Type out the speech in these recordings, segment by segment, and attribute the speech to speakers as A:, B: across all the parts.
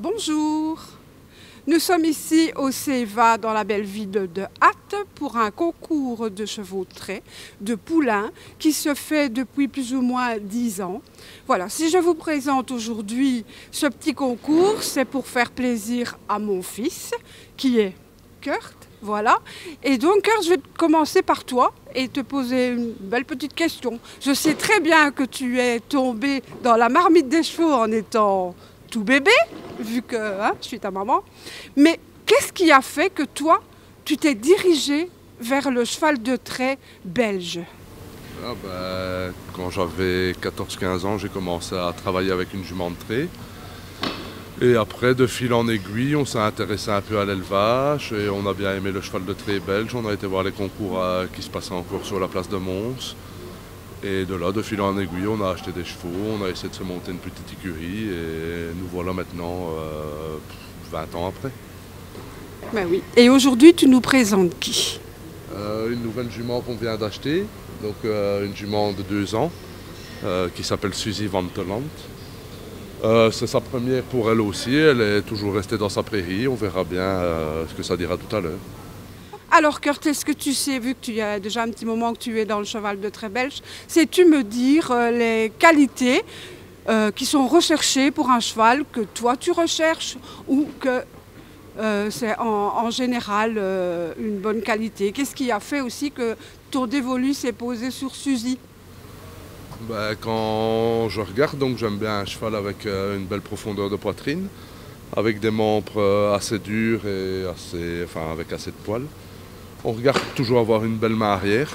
A: Bonjour, nous sommes ici au CEVA dans la belle ville de Ath pour un concours de chevaux de trait, de poulains, qui se fait depuis plus ou moins 10 ans. Voilà, si je vous présente aujourd'hui ce petit concours, c'est pour faire plaisir à mon fils, qui est Kurt. Voilà. Et donc, Kurt, je vais commencer par toi et te poser une belle petite question. Je sais très bien que tu es tombé dans la marmite des chevaux en étant tout bébé, vu que je suis ta maman. Mais qu'est-ce qui a fait que toi, tu t'es dirigé vers le cheval de trait belge?
B: Quand j'avais 14-15 ans, j'ai commencé à travailler avec une jument de trait. Et après, de fil en aiguille, on s'est intéressé un peu à l'élevage et on a bien aimé le cheval de trait belge. On a été voir les concours qui se passaient encore sur la place de Mons. Et de là, de fil en aiguille, on a acheté des chevaux, on a essayé de se monter une petite écurie et nous voilà maintenant 20 ans après.
A: Ben oui. Et aujourd'hui, tu nous présentes qui?
B: Une nouvelle jument qu'on vient d'acheter, donc une jument de 2 ans qui s'appelle Suzy Van Telant. C'est sa première pour elle aussi, elle est toujours restée dans sa prairie, on verra bien ce que ça dira tout à l'heure.
A: Alors Kurt, est-ce que tu sais, vu que tu as déjà un petit moment que tu es dans le cheval de trait belge, sais-tu me dire les qualités qui sont recherchées pour un cheval que toi tu recherches ou que c'est en général une bonne qualité? Qu'est-ce qui a fait aussi que ton dévolu s'est posé sur Suzy?
B: Quand je regarde, donc j'aime bien un cheval avec une belle profondeur de poitrine, avec des membres assez durs et avec assez de poils. On regarde toujours avoir une belle main arrière.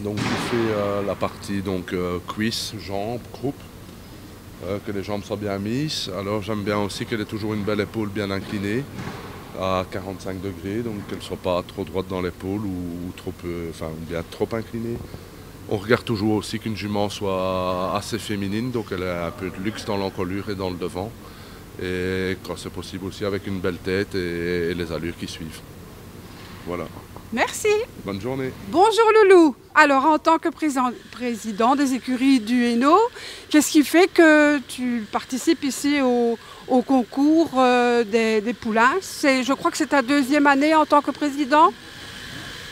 B: Donc je fais la partie cuisse, jambes, croupe, que les jambes soient bien mises. Alors j'aime bien aussi qu'elle ait toujours une belle épaule bien inclinée à 45 degrés, donc qu'elle ne soit pas trop droite dans l'épaule ou bien trop inclinée. On regarde toujours aussi qu'une jument soit assez féminine, donc elle a un peu de luxe dans l'encolure et dans le devant. Et quand c'est possible aussi avec une belle tête et les allures qui suivent. Voilà.
A: Merci.
B: Bonne journée.
A: Bonjour Loulou. Alors en tant que président des écuries du Hainaut, qu'est-ce qui fait que tu participes ici au concours des poulains? Je crois que c'est ta 2e année en tant que président.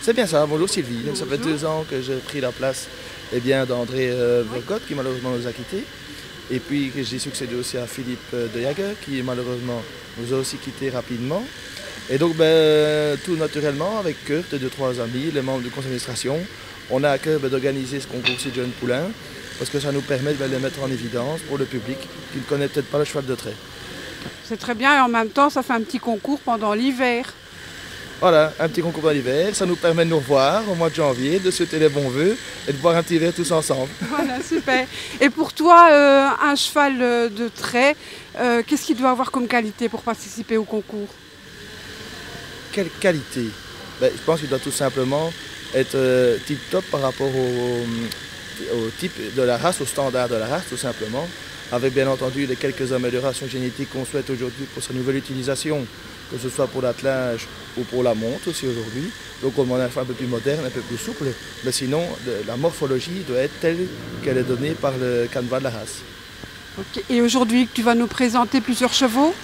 C: C'est bien ça, bonjour Sylvie. Donc, ça fait 2 ans que j'ai pris la place d'André Vercotte qui malheureusement nous a quittés. Et puis que j'ai succédé aussi à Philippe de Jager qui malheureusement nous a aussi quittés rapidement. Et donc tout naturellement avec Kurt et 2-3 amis, les membres du conseil d'administration, on a à cœur d'organiser ce concours de jeunes poulains parce que ça nous permet de les mettre en évidence pour le public qui ne connaît peut-être pas le cheval de trait.
A: C'est très bien et en même temps ça fait un petit concours pendant l'hiver.
C: Voilà, un petit concours dans l'hiver, ça nous permet de nous revoir au mois de janvier, de souhaiter les bons vœux et de boire un petit verre tous ensemble.
A: Voilà, super. Et pour toi, un cheval de trait, qu'est-ce qu'il doit avoir comme qualité pour participer au concours?
C: Quelle qualité? Je pense qu'il doit tout simplement être tip-top par rapport au type de la race, au standard de la race tout simplement, avec bien entendu les quelques améliorations génétiques qu'on souhaite aujourd'hui pour sa nouvelle utilisation, que ce soit pour l'attelage ou pour la monte aussi aujourd'hui. Donc on demande un cheval un peu plus moderne, un peu plus souple, mais sinon la morphologie doit être telle qu'elle est donnée par le canevas de la race.
A: Okay. Et aujourd'hui, tu vas nous présenter plusieurs chevaux?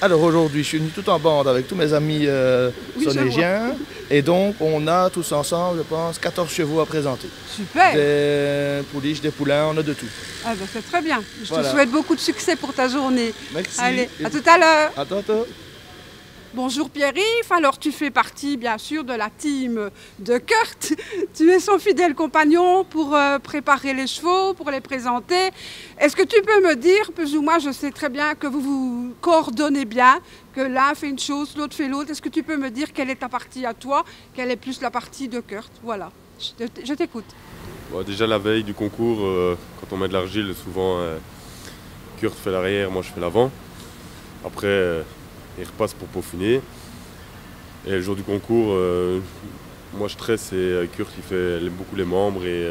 C: Alors aujourd'hui, je suis venu tout en bande avec tous mes amis sonégiens et donc on a tous ensemble, je pense, 14 chevaux à présenter.
A: Super!
C: Des pouliches, des poulains, on a de tout.
A: Ah ben c'est très bien. Je te souhaite beaucoup de succès pour ta journée.
C: Merci.
A: Allez, à tout à l'heure.
B: À tantôt.
A: Bonjour Pierre-Yves, alors tu fais partie bien sûr de la team de Kurt. Tu es son fidèle compagnon pour préparer les chevaux, pour les présenter. Est-ce que tu peux me dire, plus ou moins, je sais très bien que vous vous coordonnez bien, que l'un fait une chose, l'autre fait l'autre. Est-ce que tu peux me dire quelle est ta partie à toi, quelle est plus la partie de Kurt? Voilà, je t'écoute.
D: Bon, déjà la veille du concours, quand on met de l'argile, souvent Kurt fait l'arrière, moi je fais l'avant. Après, il repasse pour peaufiner. Et le jour du concours, moi je tresse et Kurt il aime beaucoup les membres et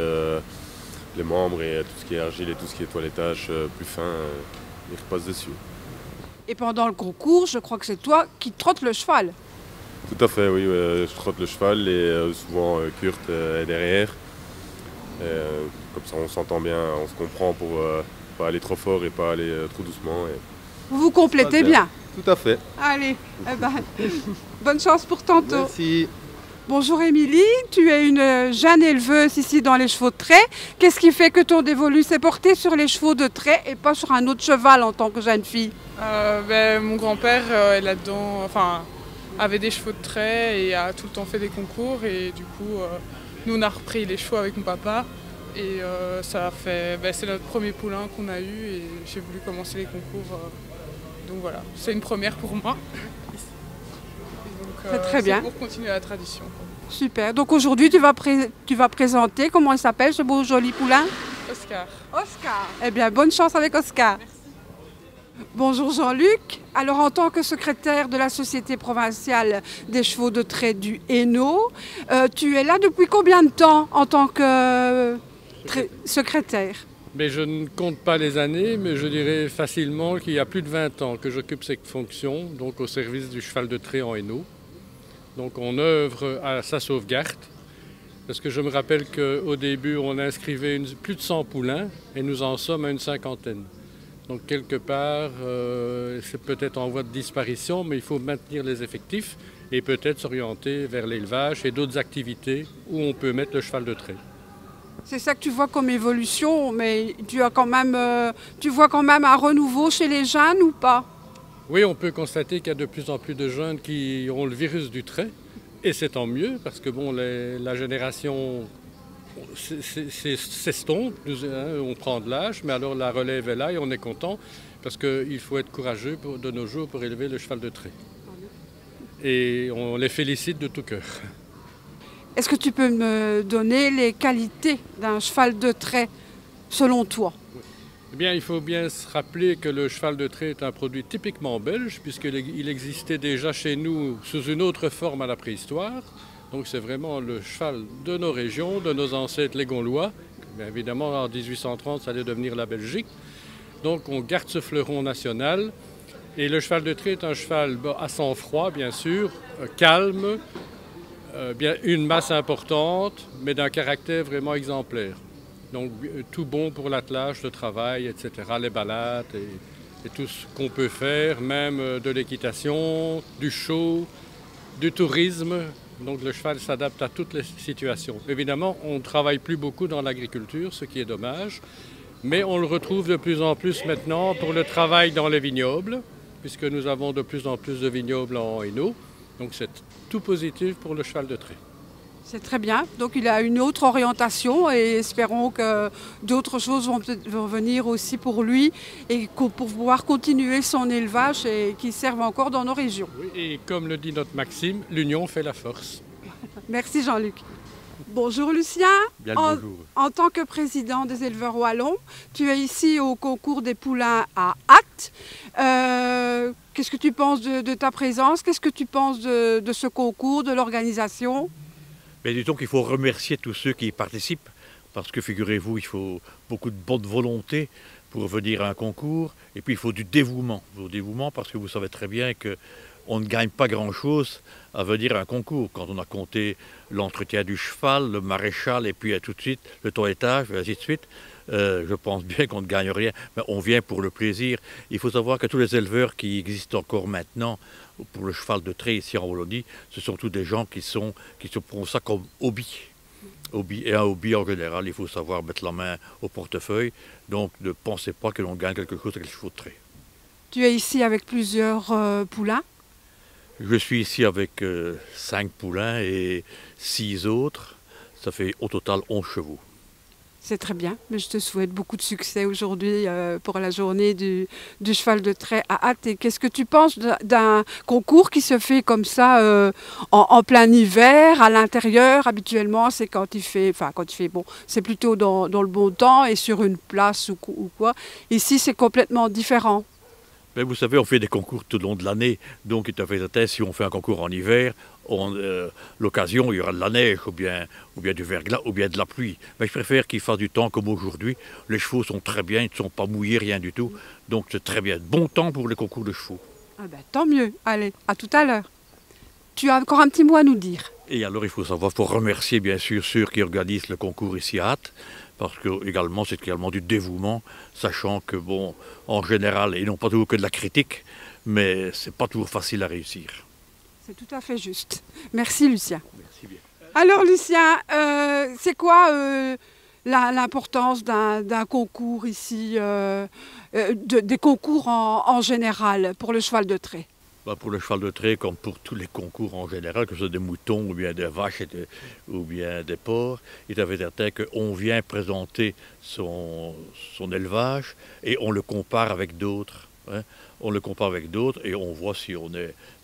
D: tout ce qui est argile et tout ce qui est toilettage plus fin, il repasse dessus.
A: Et pendant le concours, je crois que c'est toi qui trottes le cheval.
D: Tout à fait, oui, je trotte le cheval et souvent Kurt est derrière. Comme ça on s'entend bien, on se comprend pour pas aller trop fort et pas aller trop doucement.
A: Vous vous complétez bien.
D: Tout à fait.
A: Allez, eh ben, bonne chance pour tantôt.
D: Merci.
A: Bonjour Émilie, tu es une jeune éleveuse ici dans les chevaux de trait. Qu'est-ce qui fait que ton dévolu s'est porté sur les chevaux de trait et pas sur un autre cheval en tant que jeune fille?
E: Mon grand-père est là-dedans, avait des chevaux de trait et a tout le temps fait des concours. Et du coup, nous on a repris les chevaux avec mon papa. Et c'est notre premier poulain qu'on a eu et j'ai voulu commencer les concours. Donc voilà, c'est une première pour moi.
A: C'est très bien.
E: Pour continuer la tradition.
A: Super. Donc aujourd'hui, tu vas présenter, comment il s'appelle ce beau joli poulain?
E: Oscar.
A: Oscar. Eh bien, bonne chance avec Oscar.
E: Merci.
A: Bonjour Jean-Luc. Alors en tant que secrétaire de la Société provinciale des chevaux de trait du Hainaut, tu es là depuis combien de temps en tant que secrétaire?
F: Mais je ne compte pas les années, mais je dirais facilement qu'il y a plus de 20 ans que j'occupe cette fonction, donc au service du cheval de trait en Hainaut. Donc on œuvre à sa sauvegarde, parce que je me rappelle qu'au début on inscrivait plus de 100 poulains et nous en sommes à une cinquantaine. Donc quelque part, c'est peut-être en voie de disparition, mais il faut maintenir les effectifs et peut-être s'orienter vers l'élevage et d'autres activités où on peut mettre le cheval de trait.
A: C'est ça que tu vois comme évolution, mais tu vois quand même un renouveau chez les jeunes ou pas?
F: Oui, on peut constater qu'il y a de plus en plus de jeunes qui ont le virus du trait, et c'est tant mieux, parce que bon, la génération s'estompe, on prend de l'âge, mais alors la relève est là et on est content, parce qu'il faut être courageux de nos jours pour élever le cheval de trait. Et on les félicite de tout cœur.
A: Est-ce que tu peux me donner les qualités d'un cheval de trait, selon toi?
F: Eh bien, il faut bien se rappeler que le cheval de trait est un produit typiquement belge, puisqu'il existait déjà chez nous sous une autre forme à la préhistoire. Donc c'est vraiment le cheval de nos régions, de nos ancêtres les Gaulois. Bien évidemment, en 1830, ça allait devenir la Belgique. Donc on garde ce fleuron national. Et le cheval de trait est un cheval à sang-froid, bien sûr, calme, bien une masse importante, mais d'un caractère vraiment exemplaire. Donc tout bon pour l'attelage, le travail, etc., les balades et tout ce qu'on peut faire, même de l'équitation, du show, du tourisme. Donc le cheval s'adapte à toutes les situations. Évidemment, on ne travaille plus beaucoup dans l'agriculture, ce qui est dommage, mais on le retrouve de plus en plus maintenant pour le travail dans les vignobles, puisque nous avons de plus en plus de vignobles en Hainaut. Donc c'est tout positif pour le cheval de trait.
A: C'est très bien. Donc il a une autre orientation et espérons que d'autres choses vont venir aussi pour lui et pour pouvoir continuer son élevage et qu'il serve encore dans nos régions.
F: Oui, et comme le dit notre maxime, l'union fait la force.
A: Merci Jean-Luc. Bonjour Lucien.
G: Bien le bonjour.
A: En tant que président des éleveurs wallons, tu es ici au concours des poulains à Ath. Qu'est-ce que tu penses de ta présence? Qu'est-ce que tu penses de ce concours, de l'organisation?
G: Mais disons qu'il faut remercier tous ceux qui y participent, parce que figurez-vous, il faut beaucoup de bonne volonté pour venir à un concours, et puis il faut du dévouement. Du dévouement parce que vous savez très bien qu'on ne gagne pas grand-chose à venir à un concours. Quand on a compté l'entretien du cheval, le maréchal, et puis tout de suite le toilettage, et ainsi de suite, je pense bien qu'on ne gagne rien, mais on vient pour le plaisir. Il faut savoir que tous les éleveurs qui existent encore maintenant pour le cheval de trait ici en Wallonie, ce sont tous des gens qui se prennent ça comme hobby. Et un hobby en général, il faut savoir mettre la main au portefeuille, donc ne pensez pas que l'on gagne quelque chose avec les chevaux de trait.
A: Tu es ici avec plusieurs poulains?
G: Je suis ici avec 5 poulains et 6 autres, ça fait au total 11 chevaux.
A: C'est très bien, mais je te souhaite beaucoup de succès aujourd'hui pour la journée du cheval de trait à Ath. Et qu'est-ce que tu penses d'un concours qui se fait comme ça en plein hiver, à l'intérieur? Habituellement, c'est quand il fait bon, c'est plutôt dans le bon temps et sur une place ou quoi. Ici, c'est complètement différent.
G: Mais vous savez, on fait des concours tout le long de l'année, donc il te fait tête, si on fait un concours en hiver, l'occasion, il y aura de la neige, ou bien du verglas, ou bien de la pluie. Mais je préfère qu'il fasse du temps comme aujourd'hui. Les chevaux sont très bien, ils ne sont pas mouillés, rien du tout. Donc c'est très bien. Bon temps pour les concours de chevaux.
A: Ah ben, tant mieux. Allez, à tout à l'heure. Tu as encore un petit mot à nous dire?
G: Et alors il faut savoir, il faut remercier bien sûr ceux qui organisent le concours ici à Ath, parce que également c'est également du dévouement, sachant que bon, en général, ils n'ont pas toujours que de la critique, mais c'est pas toujours facile à réussir.
A: C'est tout à fait juste. Merci Lucien.
G: Merci bien.
A: Alors Lucien, c'est quoi l'importance d'un concours ici, des concours en général pour le cheval de trait?
G: Pour le cheval de trait, comme pour tous les concours en général, que ce soit des moutons ou bien des vaches ou bien des porcs, il est certain qu'on vient présenter son élevage et on le compare avec d'autres. Hein. On le compare avec d'autres et on voit s'il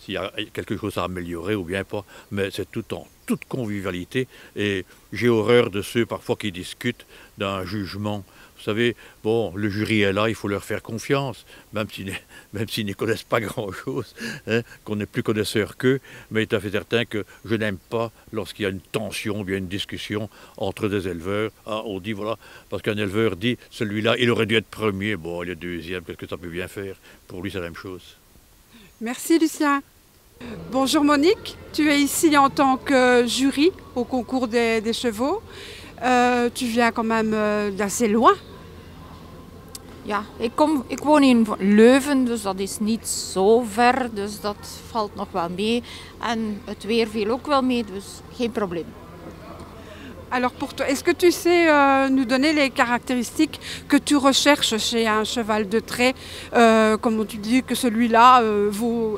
G: y a quelque chose à améliorer ou bien pas. Mais c'est tout en toute convivialité et j'ai horreur de ceux parfois qui discutent d'un jugement. Vous savez, bon, le jury est là, il faut leur faire confiance, même s'ils ne connaissent pas grand-chose, hein, qu'on n'est plus connaisseur qu'eux, mais il est fait certain que je n'aime pas lorsqu'il y a une tension, bien une discussion entre des éleveurs. Ah, on dit, voilà, parce qu'un éleveur dit, celui-là, il aurait dû être premier, bon, il est deuxième, qu'est-ce que ça peut bien faire? Pour lui, c'est la même chose.
A: Merci Lucien. Bonjour Monique, tu es ici en tant que jury au concours des chevaux. Tu viens quand même d'assez loin.
H: Ja, ik woon in Leuven, dus dat is niet zo ver, dus dat valt nog wel mee. En het weer viel ook wel mee, dus geen probleem.
A: Alors pour toi, est-ce que tu sais nous donner les caractéristiques que tu recherches chez un cheval de trait? Comme tu dis que celui-là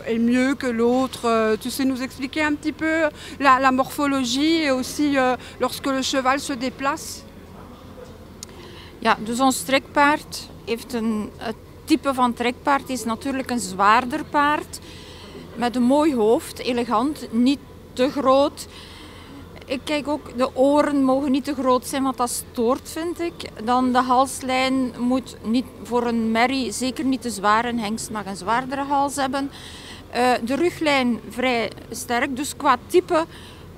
A: est mieux que l'autre. Tu sais nous expliquer un petit peu la morphologie et aussi lorsque le cheval se déplace?
H: Ja, dus ons trekpaard heeft het type van trekpaard is natuurlijk een zwaarder paard. Met een mooi hoofd, elegant, niet te groot. Ik kijk ook, de oren mogen niet te groot zijn, want dat stoort, vind ik. Dan de halslijn moet niet voor een merrie, zeker niet te zwaar. Een hengst mag een zwaardere hals hebben. De ruglijn vrij sterk, dus qua type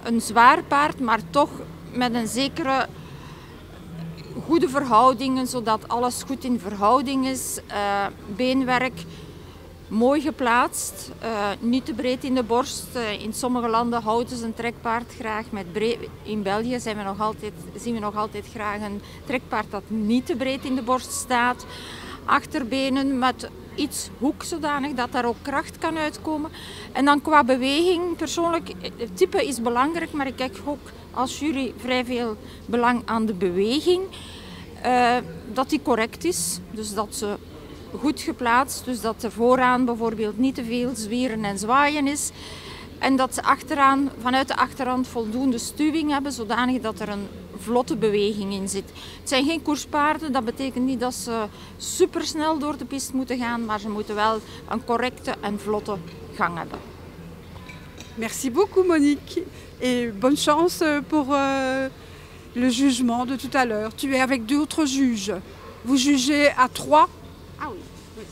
H: een zwaar paard, maar toch met een zekere goede verhoudingen, zodat alles goed in verhouding is. Beenwerk mooi geplaatst, niet te breed in de borst. In sommige landen houden ze een trekpaard graag met breed. In België zien we nog altijd graag een trekpaard dat niet te breed in de borst staat. Achterbenen met iets hoek, zodanig dat daar ook kracht kan uitkomen. En dan qua beweging, persoonlijk, het type is belangrijk, maar ik kijk ook als jury vrij veel belang aan de beweging. Dat die correct is, dus dat ze goed geplaatst, dus dat er vooraan bijvoorbeeld niet te veel zwieren en zwaaien is. En dat ze vanuit de achterhand voldoende stuwing hebben, zodanig dat er een vlotte beweging in zit. Het zijn geen koerspaarden, dat betekent niet dat ze supersnel door de piste moeten gaan, maar ze moeten wel een correcte en vlotte gang hebben.
A: Merci beaucoup Monique et bonne chance pour le jugement de tout à l'heure. Tu es avec d'autres juges. Vous jugez à 3?
H: Ah oui,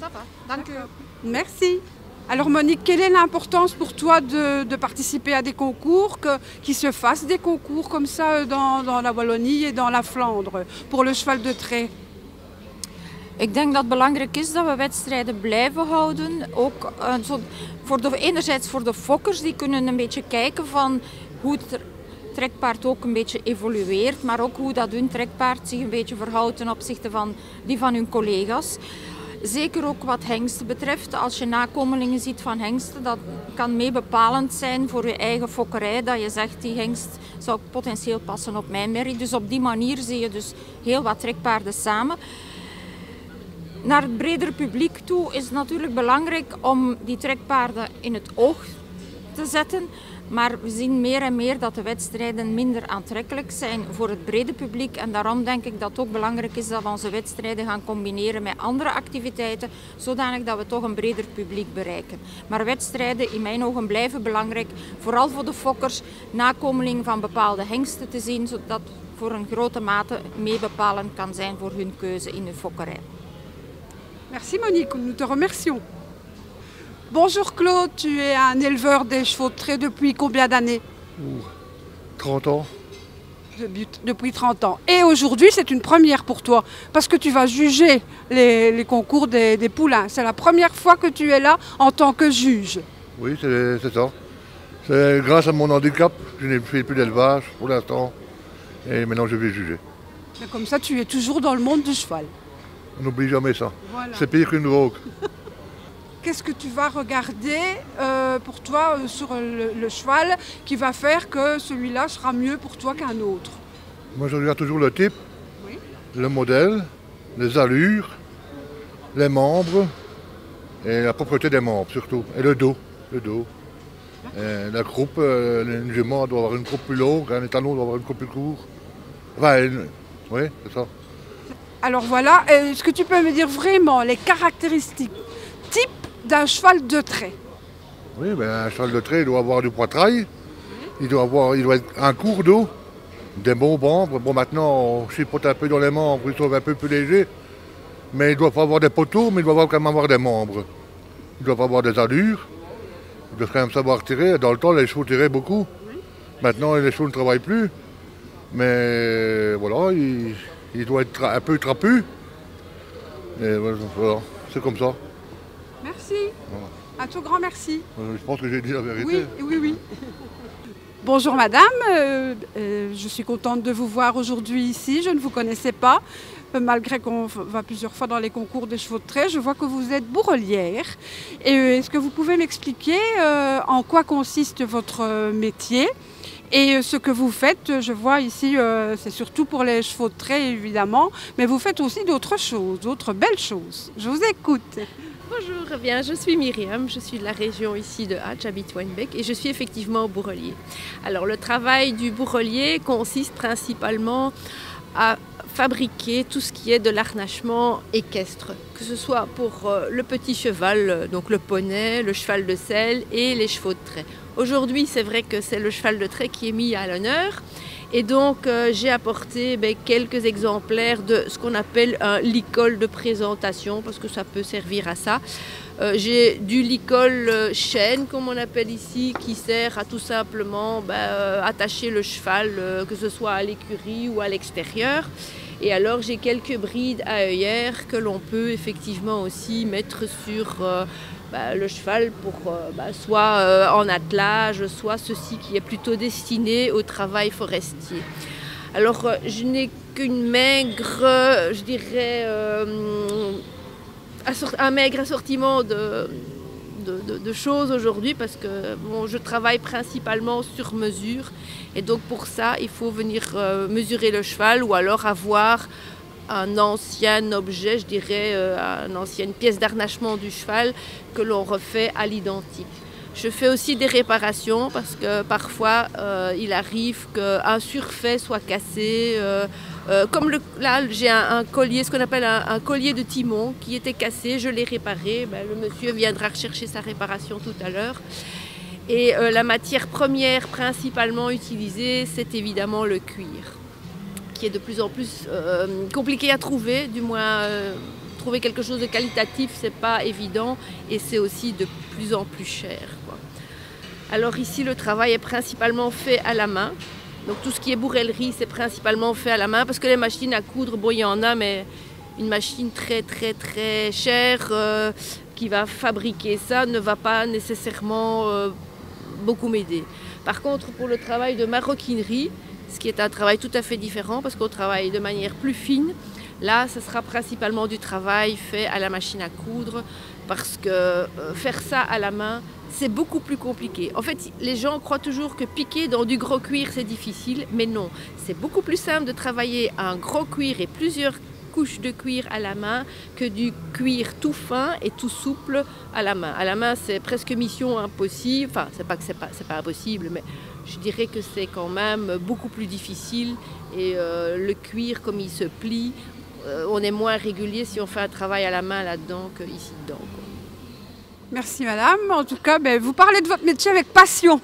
H: ça va. Dank u.
A: Merci. Alors Monique, quelle est l'importance pour toi de participer à des concours, qu'il se fasse des concours comme ça dans la Wallonie et dans la Flandre pour le cheval de trait?
H: Ik denk dat het belangrijk is dat we wedstrijden blijven houden. Ook enerzijds voor de fokkers, die kunnen een beetje kijken van hoe het trekpaard ook een beetje evolueert, maar ook hoe dat hun trekpaard zich een beetje verhoudt ten opzichte van die van hun collega's. Zeker ook wat hengsten betreft. Als je nakomelingen ziet van hengsten, dat kan mee bepalend zijn voor je eigen fokkerij. Dat je zegt, die hengst zou potentieel passen op mijn merrie. Dus op die manier zie je dus heel wat trekpaarden samen. Naar het bredere publiek toe is het natuurlijk belangrijk om die trekpaarden in het oog te zetten. Maar we zien meer en meer dat de wedstrijden minder aantrekkelijk zijn voor het brede publiek. En daarom denk ik dat het ook belangrijk is dat we onze wedstrijden gaan combineren met andere activiteiten, zodanig dat we toch een breder publiek bereiken. Maar wedstrijden in mijn ogen blijven belangrijk, vooral voor de fokkers, nakomelingen van bepaalde hengsten te zien, zodat voor een grote mate mee bepalend kan zijn voor hun keuze in hun fokkerij.
A: Merci Monique, nous te remercions. Bonjour Claude, tu es un éleveur des chevaux de trait depuis combien d'années?
I: 30 ans.
A: Depuis 30 ans. Et aujourd'hui, c'est une première pour toi, parce que tu vas juger les concours des poulains. C'est la première fois que tu es là en tant que juge.
I: Oui, c'est ça. C'est grâce à mon handicap, je n'ai fait plus d'élevage pour l'instant, et maintenant je vais juger.
A: Mais comme ça, tu es toujours dans le monde du cheval.
I: On n'oublie jamais ça.
A: Voilà.
I: C'est pire qu'une drogue.
A: Qu'est-ce que tu vas regarder pour toi sur le cheval qui va faire que celui-là sera mieux pour toi qu'un autre?
I: Moi, je regarde toujours le type,
A: Oui.
I: le modèle, les allures, les membres et la propreté des membres surtout. Et le dos. Et la croupe, une jument doit avoir une croupe plus longue, un étalon doit avoir une croupe plus courte. Enfin, oui, c'est ça.
A: Alors voilà, est-ce que tu peux me dire vraiment les caractéristiques types d'un cheval de trait?
I: Oui, ben, un cheval de trait, il doit avoir du poitrail, il doit être un court dos, des bons membres. Bon, maintenant, on chipote un peu dans les membres, ils sont un peu plus légers, mais il ne doit pas avoir des poteaux, mais il doit quand même avoir des membres. Il doit pas avoir des allures, il doit quand même savoir tirer. Dans le temps, les chevaux tiraient beaucoup. Maintenant, les chevaux ne travaillent plus, mais voilà, il doit être un peu trapu. Et voilà, c'est comme ça.
A: Merci. Un tout grand merci.
I: Je pense que j'ai dit la vérité.
A: Oui. Bonjour madame, je suis contente de vous voir aujourd'hui ici. Je ne vous connaissais pas, malgré qu'on va plusieurs fois dans les concours des chevaux de trait. Je vois que vous êtes bourrelière. Et est-ce que vous pouvez m'expliquer en quoi consiste votre métier et ce que vous faites? Je vois ici, c'est surtout pour les chevaux de trait évidemment, mais vous faites aussi d'autres choses, d'autres belles choses. Je vous écoute.
J: Bonjour, bien, je suis Myriam, je suis de la région ici de Hatt, j'habite Weinbeck et je suis effectivement bourrelier. Alors le travail du bourrelier consiste principalement à fabriquer tout ce qui est de l'harnachement équestre, que ce soit pour le petit cheval, donc le poney, le cheval de selle et les chevaux de trait. Aujourd'hui, c'est vrai que c'est le cheval de trait qui est mis à l'honneur. Et donc, j'ai apporté quelques exemplaires de ce qu'on appelle un licol de présentation, parce que ça peut servir à ça. J'ai du licol chaîne, comme on appelle ici, qui sert à tout simplement attacher le cheval, que ce soit à l'écurie ou à l'extérieur. Et alors, j'ai quelques brides à œillères que l'on peut effectivement aussi mettre sur le cheval pour soit en attelage, soit ceci qui est plutôt destiné au travail forestier. Alors je n'ai qu'une maigre, je dirais, un maigre assortiment de choses aujourd'hui parce que je travaille principalement sur mesure et donc pour ça il faut venir mesurer le cheval ou alors avoir un ancien objet, je dirais, une ancienne pièce d'harnachement du cheval que l'on refait à l'identique. Je fais aussi des réparations parce que parfois il arrive qu'un surfait soit cassé. Comme là, j'ai un collier, ce qu'on appelle un collier de timon qui était cassé, je l'ai réparé. Le monsieur viendra rechercher sa réparation tout à l'heure. Et la matière première principalement utilisée, c'est évidemment le cuir, qui est de plus en plus compliqué à trouver, du moins trouver quelque chose de qualitatif, c'est pas évident et c'est aussi de plus en plus cher, quoi. Alors ici, le travail est principalement fait à la main. Donc tout ce qui est bourrellerie, c'est principalement fait à la main parce que les machines à coudre, bon, il y en a, mais une machine très très très chère qui va fabriquer ça ne va pas nécessairement beaucoup m'aider. Par contre, pour le travail de maroquinerie, ce qui est un travail tout à fait différent parce qu'on travaille de manière plus fine. Là, ce sera principalement du travail fait à la machine à coudre parce que faire ça à la main, c'est beaucoup plus compliqué. En fait, les gens croient toujours que piquer dans du gros cuir, c'est difficile, mais non. C'est beaucoup plus simple de travailler un gros cuir et plusieurs couches de cuir à la main que du cuir tout fin et tout souple à la main. À la main, c'est presque mission impossible. Enfin, c'est pas que c'est pas impossible, mais je dirais que c'est quand même beaucoup plus difficile. Et le cuir, comme il se plie, on est moins régulier si on fait un travail à la main là-dedans qu'ici dedans, quoi.
A: Merci madame. En tout cas, vous parlez de votre métier avec passion.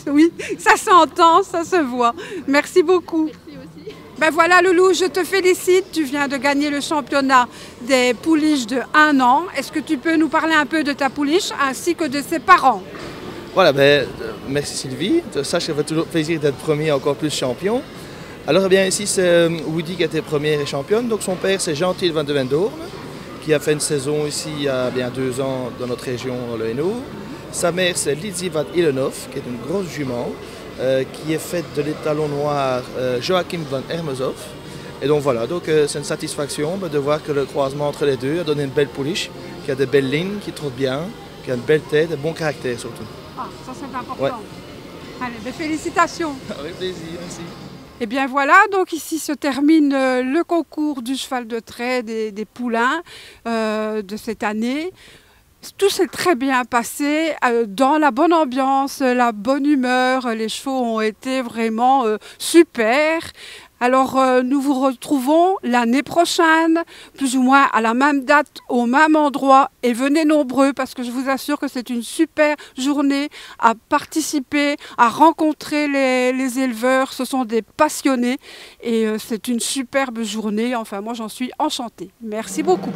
A: Oui, ça s'entend, ça se voit. Merci beaucoup.
J: Merci aussi.
A: Voilà Loulou, je te félicite. Tu viens de gagner le championnat des pouliches de 1 an. Est-ce que tu peux nous parler un peu de ta pouliche ainsi que de ses parents?
C: Voilà, merci Sylvie. Sache que ça fait toujours plaisir d'être premier, encore plus champion. Alors ici c'est Woody qui a été première et championne. Donc son père c'est Jean-Thiel van de Wendoorn, qui a fait une saison ici il y a bien 2 ans dans notre région, dans le Hainaut. Sa mère c'est Lizzie van Illenhof, qui est une grosse jument, qui est faite de l'étalon noir Joachim van Hermeshoff. Et donc voilà, c'est une satisfaction de voir que le croisement entre les deux a donné une belle pouliche, qui a de belles lignes, qui trotte bien, qui a une belle tête, un bon caractère surtout.
A: Ah, ça c'est important.
C: Ouais.
A: Allez, félicitations.
C: Avec plaisir, merci.
A: Et bien voilà, donc ici se termine le concours du cheval de trait des poulains de cette année. Tout s'est très bien passé, dans la bonne ambiance, la bonne humeur, les chevaux ont été vraiment super. Alors nous vous retrouvons l'année prochaine, plus ou moins à la même date, au même endroit, et venez nombreux parce que je vous assure que c'est une super journée à participer, à rencontrer les éleveurs, ce sont des passionnés et c'est une superbe journée, enfin moi j'en suis enchantée. Merci beaucoup.